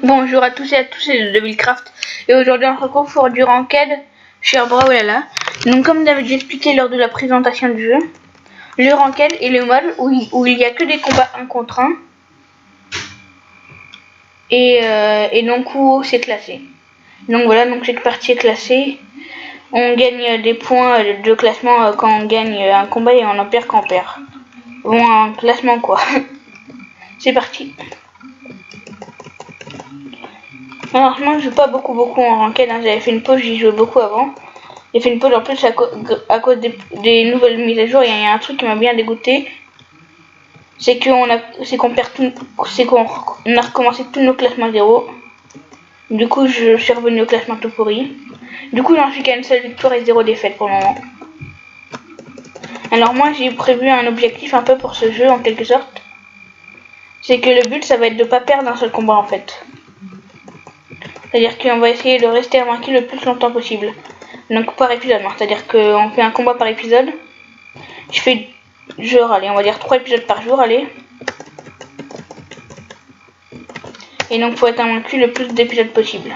Bonjour à tous et à tous, c'est Devilcraft et aujourd'hui on se retrouve pour du ranked sur Brawlhalla. Donc comme j'avais déjà expliqué lors de la présentation du jeu, le ranked est le mode où il n'y a que des combats 1 contre 1 et donc où c'est classé. Donc voilà, donc cette partie est classée. On gagne des points de classement quand on gagne un combat et on en perd quand on perd. Bon, un classement quoi. C'est parti. Alors moi je joue pas beaucoup en ranked, hein. J'avais fait une pause, j'y jouais beaucoup avant. J'ai fait une pause en plus à cause des nouvelles mises à jour. Il y a un truc qui m'a bien dégoûté, c'est qu'on a recommencé tous nos classements à zéro. Du coup je suis revenu au classement tout pourri. Du coup j'en suis qu'à une seule victoire et 0 défaite pour le moment. Alors moi j'ai prévu un objectif un peu pour ce jeu en quelque sorte. C'est que le but ça va être de pas perdre un seul combat en fait. C'est-à-dire qu'on va essayer de rester invaincu le plus longtemps possible. Donc par épisode, c'est-à-dire qu'on fait un combat par épisode. Je fais genre, allez, on va dire 3 épisodes par jour, allez. Et donc faut être invaincu le plus d'épisodes possible.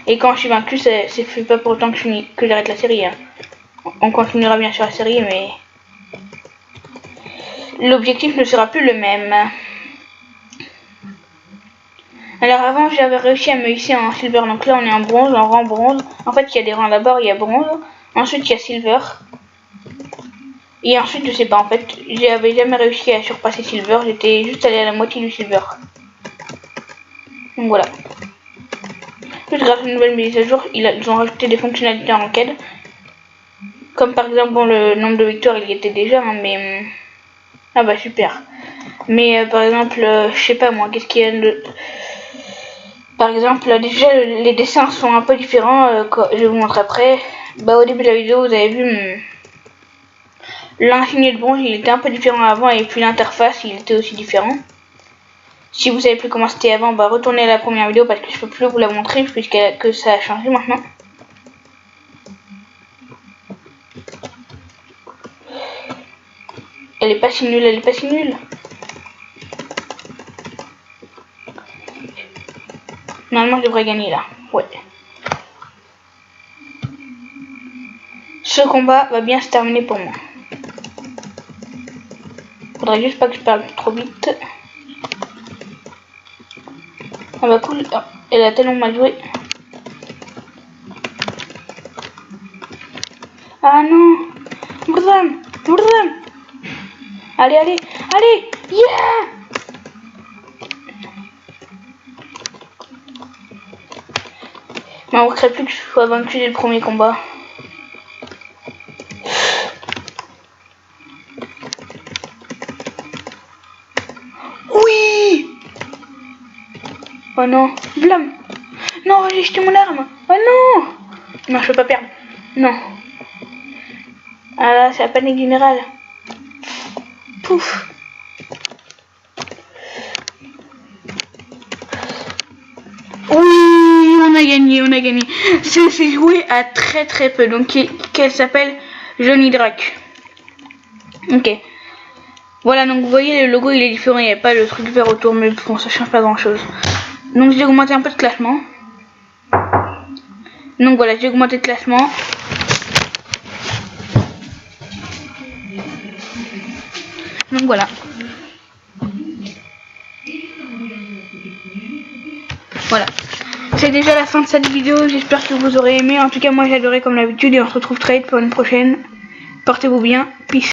Et quand je suis vaincu, c'est fait pas pour autant que j'arrête la série. Hein. On continuera bien sur la série, mais l'objectif ne sera plus le même. Alors avant j'avais réussi à me hisser en silver, donc là on est en bronze, en rang bronze. En fait il y a des rangs, d'abord il y a bronze, ensuite il y a silver. Et ensuite je sais pas, en fait j'avais jamais réussi à surpasser silver, j'étais juste allé à la moitié du silver. Donc voilà. Plus grâce à une nouvelle mise à jour, ils ont rajouté des fonctionnalités en ranked. Comme par exemple, bon, le nombre de victoires il y était déjà, hein, mais... Ah bah super. Mais par exemple, je sais pas moi, qu'est-ce qu'il y a de... Par exemple, déjà les dessins sont un peu différents, je vais vous montrer après. Bah au début de la vidéo vous avez vu l'insigne de bronze, il était un peu différent avant et puis l'interface il était aussi différent. Si vous savez plus comment c'était avant, bah retournez à la première vidéo parce que je peux plus vous la montrer puisque ça a changé maintenant. Elle est pas si nulle, elle est pas si nulle. Normalement je devrais gagner là, ouais. Ce combat va bien se terminer pour moi. Faudrait juste pas que je parle trop vite. Ah bah cool, elle a tellement mal joué. Ah non, Murdam. Allez, allez, allez, yeah. Il m'en manquerait plus que je sois vaincu dès le premier combat. Oui. Oh non, blam. Non, j'ai jeté mon arme. Oh non. Non, je peux pas perdre. Non. Ah là, c'est la panique générale. Pouf. Oui, on a gagné, on a gagné. C'est joué à très peu. Donc, qu'elle s'appelle Johnny Drac. Ok. Voilà, donc vous voyez, le logo il est différent. Il n'y a pas le truc vert autour, mais bon, ça change pas grand chose. Donc, j'ai augmenté un peu de classement. Donc voilà, j'ai augmenté de classement. Donc voilà. Voilà. C'est déjà la fin de cette vidéo. J'espère que vous aurez aimé. En tout cas, moi j'ai adoré comme d'habitude. Et on se retrouve très vite pour une prochaine. Portez-vous bien. Peace.